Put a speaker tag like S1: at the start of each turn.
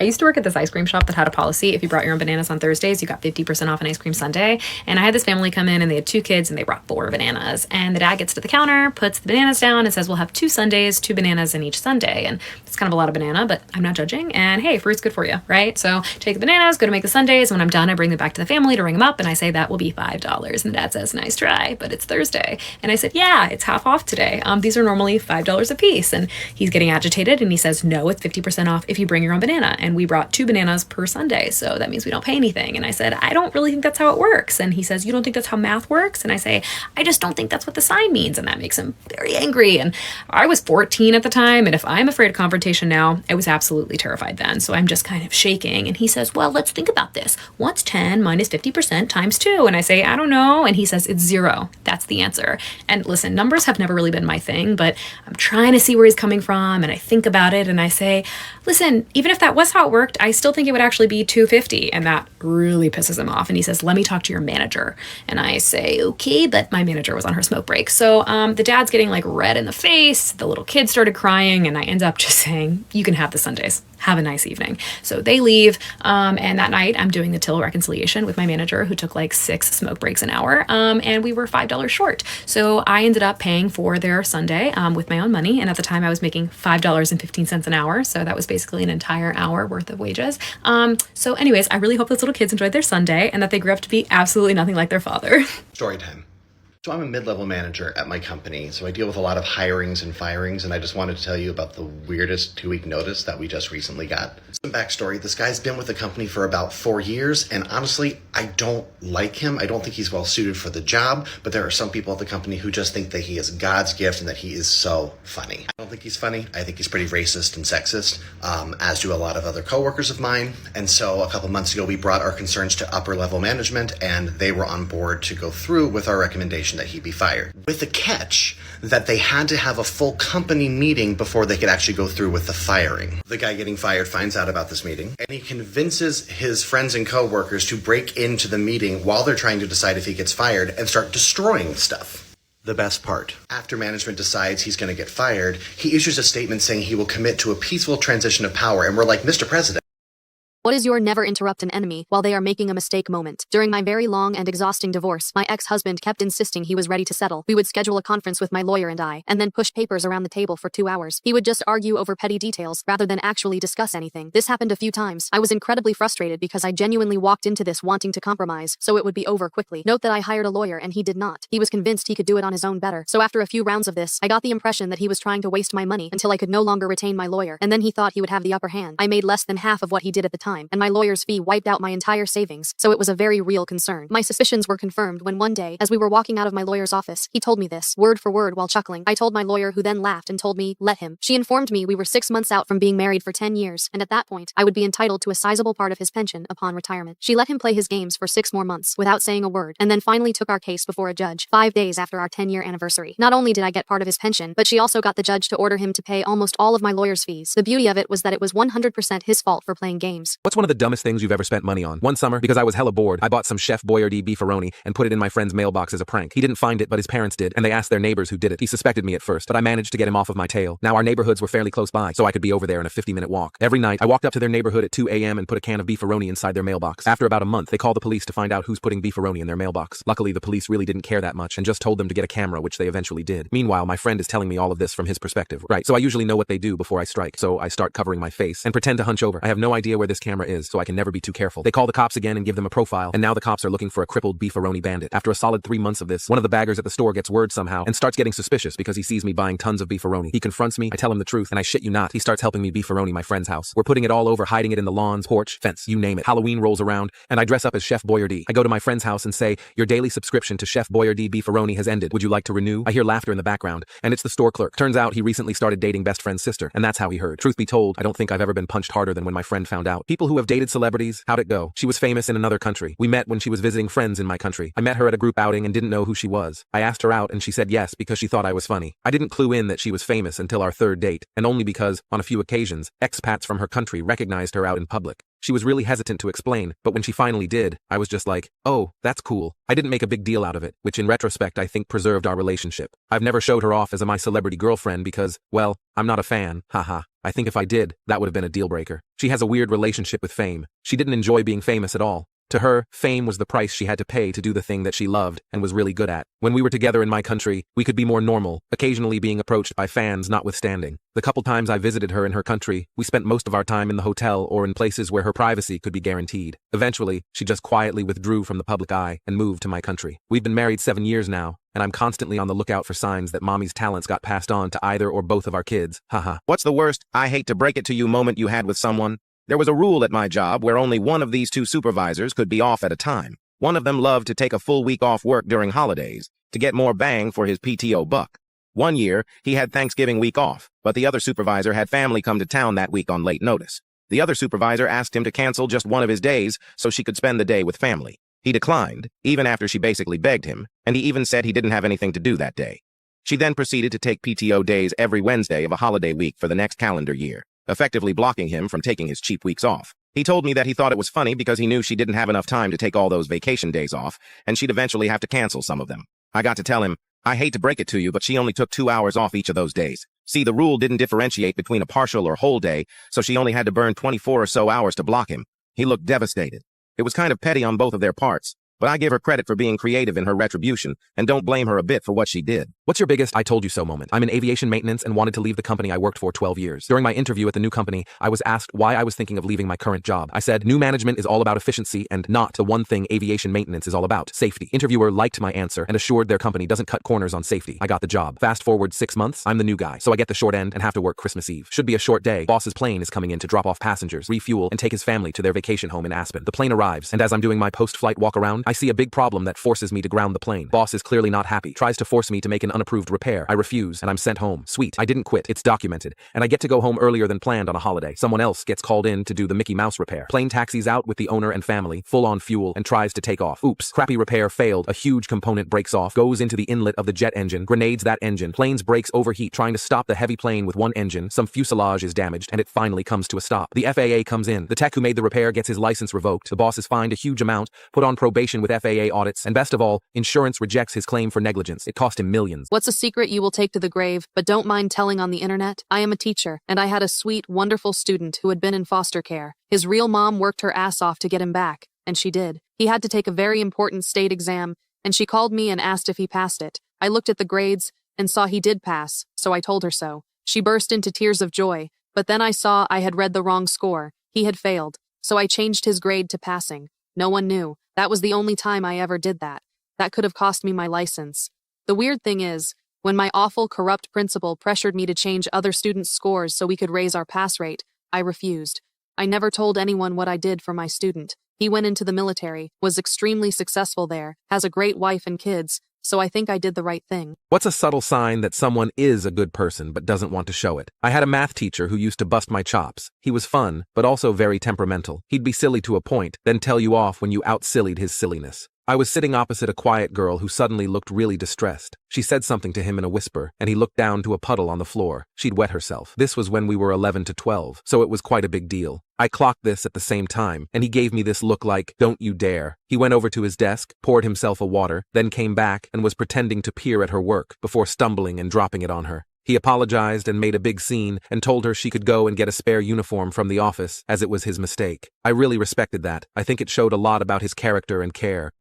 S1: I used to work at this ice cream shop that had a policy. If you brought your own bananas on Thursdays, you got 50% off an ice cream sundae. And I had this family come in and they had 2 kids and they brought 4 bananas. And the dad gets to the counter, puts the bananas down and says, we'll have 2 sundaes, 2 bananas in each sundae. And it's kind of a lot of banana, but I'm not judging. And hey, fruit's good for you, right? So take the bananas, go to make the sundaes. When I'm done, I bring them back to the family to ring them up. And I say, that will be $5. And the dad says, nice try, but it's Thursday. And I said, yeah, it's half off today. These are normally $5 a piece. And he's getting agitated and he says, no, it's 50% off if you bring your own banana. And we brought 2 bananas per sundae. So that means we don't pay anything. And I said, I don't really think that's how it works. And he says, you don't think that's how math works? And I say, I just don't think that's what the sign means. And that makes him very angry. And I was 14 at the time. And if I'm afraid of confrontation now, I was absolutely terrified then. So I'm just kind of shaking. And he says, well, let's think about this. What's 10 minus 50% times 2? And I say, I don't know. And he says, it's 0. That's the answer. And listen, numbers have never really been my thing, but I'm trying to see where he's coming from. And I think about it and I say, listen, even if that was how it worked, I still think it would actually be 250. And that really pisses him off. And he says, let me talk to your manager. And I say, okay, but my manager was on her smoke break. So the dad's getting like red in the face. The little kid started crying. And I end up just saying, you can have the sundaes. Have a nice evening. So they leave. And that night I'm doing the till reconciliation with my manager who took like 6 smoke breaks an hour. And we were $5 short. So I ended up paying for their sundae with my own money. And at the time I was making $5.15 an hour. So that was basically an entire hour worth of wages. So anyways, I really hope those little kids enjoyed their sundae and that they grew up to be absolutely nothing like their father.
S2: Story time. So I'm a mid-level manager at my company, so I deal with a lot of hirings and firings, and I just wanted to tell you about the weirdest 2-week notice that we just recently got. Some backstory, this guy's been with the company for about 4 years, and honestly, I don't like him. I don't think he's well suited for the job, but there are some people at the company who just think that he is God's gift and that he is so funny. I don't think he's funny. I think he's pretty racist and sexist, as do a lot of other coworkers of mine. And so a couple months ago, we brought our concerns to upper level management, and they were on board to go through with our recommendation that he be fired, with the catch that they had to have a full company meeting before they could actually go through with the firing. The guy getting fired finds out about this meeting, and he convinces his friends and coworkers to break into the meeting while they're trying to decide if he gets fired and start destroying stuff. The best part, after management decides he's going to get fired, he issues a statement saying he will commit to a peaceful transition of power, and we're like, Mr. President.
S3: What is your never interrupt an enemy while they are making a mistake moment? During my very long and exhausting divorce, my ex-husband kept insisting he was ready to settle. We would schedule a conference with my lawyer and I, and then push papers around the table for 2 hours. He would just argue over petty details rather than actually discuss anything. This happened a few times. I was incredibly frustrated because I genuinely walked into this wanting to compromise, so it would be over quickly. Note that I hired a lawyer and he did not. He was convinced he could do it on his own better. So after a few rounds of this, I got the impression that he was trying to waste my money until I could no longer retain my lawyer, and then he thought he would have the upper hand. I made less than half of what he did at the time, and my lawyer's fee wiped out my entire savings, so it was a very real concern. My suspicions were confirmed when one day, as we were walking out of my lawyer's office, he told me this, word for word while chuckling. I told my lawyer, who then laughed and told me, let him. She informed me we were 6 months out from being married for 10 years, and at that point, I would be entitled to a sizable part of his pension upon retirement. She let him play his games for 6 more months, without saying a word, and then finally took our case before a judge, 5 days after our 10-year anniversary. Not only did I get part of his pension, but she also got the judge to order him to pay almost all of my lawyer's fees. The beauty of it was that it was 100% his fault for playing games.
S4: What's one of the dumbest things you've ever spent money on? One summer, because I was hella bored, I bought some Chef Boyardee beefaroni and put it in my friend's mailbox as a prank. He didn't find it, but his parents did, and they asked their neighbors who did it. He suspected me at first, but I managed to get him off of my tail. Now our neighborhoods were fairly close by, so I could be over there in a 50-minute walk. Every night, I walked up to their neighborhood at 2 a.m. and put a can of beefaroni inside their mailbox. After about a month, they called the police to find out who's putting beefaroni in their mailbox. Luckily, the police really didn't care that much and just told them to get a camera, which they eventually did. Meanwhile, my friend is telling me all of this from his perspective. Right, so I usually know what they do before I strike, so I start covering my face and pretend to hunch over. I have no idea where this camera is, so I can never be too careful. They call the cops again and give them a profile, and now the cops are looking for a crippled beefaroni bandit. After a solid 3 months of this, one of the baggers at the store gets word somehow and starts getting suspicious because he sees me buying tons of beefaroni. He confronts me, I tell him the truth, and I shit you not, he starts helping me beefaroni my friend's house. We're putting it all over, hiding it in the lawns, porch, fence, you name it. Halloween rolls around, and I dress up as Chef Boyardee. I go to my friend's house and say, your daily subscription to Chef Boyardee beefaroni has ended. Would you like to renew? I hear laughter in the background, and it's the store clerk. Turns out he recently started dating best friend's sister, and that's how he heard. Truth be told, I don't think I've ever been punched harder than when my friend found out. People who have dated celebrities, how'd it go? She was famous in another country. We met when she was visiting friends in my country. I met her at a group outing and didn't know who she was. I asked her out and she said yes because she thought I was funny. I didn't clue in that she was famous until our 3rd date, and only because, on a few occasions, expats from her country recognized her out in public. She was really hesitant to explain, but when she finally did, I was just like, oh, that's cool. I didn't make a big deal out of it, which in retrospect I think preserved our relationship. I've never showed her off as my celebrity girlfriend because, well, I'm not a fan, haha. I think if I did, that would have been a deal breaker. She has a weird relationship with fame. She didn't enjoy being famous at all. To her, fame was the price she had to pay to do the thing that she loved and was really good at. When we were together in my country, we could be more normal, occasionally being approached by fans notwithstanding. The couple times I visited her in her country, we spent most of our time in the hotel or in places where her privacy could be guaranteed. Eventually, she just quietly withdrew from the public eye and moved to my country. We've been married 7 years now, and I'm constantly on the lookout for signs that mommy's talents got passed on to either or both of our kids. Haha.
S5: What's the worst, I hate to break it to you moment you had with someone? There was a rule at my job where only one of these two supervisors could be off at a time. One of them loved to take a full week off work during holidays to get more bang for his PTO buck. One year, he had Thanksgiving week off, but the other supervisor had family come to town that week on late notice. The other supervisor asked him to cancel just one of his days so she could spend the day with family. He declined, even after she basically begged him, and he even said he didn't have anything to do that day. She then proceeded to take PTO days every Wednesday of a holiday week for the next calendar year, effectively blocking him from taking his cheap weeks off. He told me that he thought it was funny because he knew she didn't have enough time to take all those vacation days off, and she'd eventually have to cancel some of them. I got to tell him, I hate to break it to you, but she only took 2 hours off each of those days. See, the rule didn't differentiate between a partial or whole day, so she only had to burn 24 or so hours to block him. He looked devastated. It was kind of petty on both of their parts, but I give her credit for being creative in her retribution, and don't blame her a bit for what she did.
S4: What's your biggest I told you so moment? I'm in aviation maintenance and wanted to leave the company I worked for 12 years. During my interview at the new company, I was asked why I was thinking of leaving my current job. I said, new management is all about efficiency and not the one thing aviation maintenance is all about, safety. Interviewer liked my answer and assured their company doesn't cut corners on safety. I got the job. Fast forward 6 months, I'm the new guy, so I get the short end and have to work Christmas Eve. Should be a short day. Boss's plane is coming in to drop off passengers, refuel, and take his family to their vacation home in Aspen. The plane arrives, and as I'm doing my post-flight walk around, I see a big problem that forces me to ground the plane. Boss is clearly not happy, tries to force me to make an unapproved repair. I refuse, and I'm sent home. Sweet, I didn't quit. It's documented, and I get to go home earlier than planned on a holiday. Someone else gets called in to do the Mickey Mouse repair. Plane taxis out with the owner and family, full on fuel, and tries to take off. Oops, crappy repair failed. A huge component breaks off, goes into the inlet of the jet engine, grenades that engine. Plane's brakes overheat, trying to stop the heavy plane with one engine. Some fuselage is damaged, and it finally comes to a stop. The FAA comes in. The tech who made the repair gets his license revoked. The boss is fined a huge amount, put on probation with FAA audits, and best of all, insurance rejects his claim for negligence. It cost him millions.
S3: What's a secret you will take to the grave, but don't mind telling on the internet? I am a teacher, and I had a sweet, wonderful student who had been in foster care. His real mom worked her ass off to get him back, and she did. He had to take a very important state exam, and she called me and asked if he passed it. I looked at the grades and saw he did pass, so I told her so. She burst into tears of joy, but then I saw I had read the wrong score. He had failed, so I changed his grade to passing. No one knew. That was the only time I ever did that. That could have cost me my license. The weird thing is, when my awful, corrupt principal pressured me to change other students' scores so we could raise our pass rate, I refused. I never told anyone what I did for my student. He went into the military, was extremely successful there, has a great wife and kids, so I think I did the right thing.
S4: What's a subtle sign that someone is a good person but doesn't want to show it? I had a math teacher who used to bust my chops. He was fun, but also very temperamental. He'd be silly to a point, then tell you off when you out-sillied his silliness. I was sitting opposite a quiet girl who suddenly looked really distressed. She said something to him in a whisper, and he looked down to a puddle on the floor. She'd wet herself. This was when we were 11 to 12, so it was quite a big deal. I clocked this at the same time, and he gave me this look like, don't you dare. He went over to his desk, poured himself a water, then came back and was pretending to peer at her work before stumbling and dropping it on her. He apologized and made a big scene and told her she could go and get a spare uniform from the office, as it was his mistake. I really respected that. I think it showed a lot about his character and care.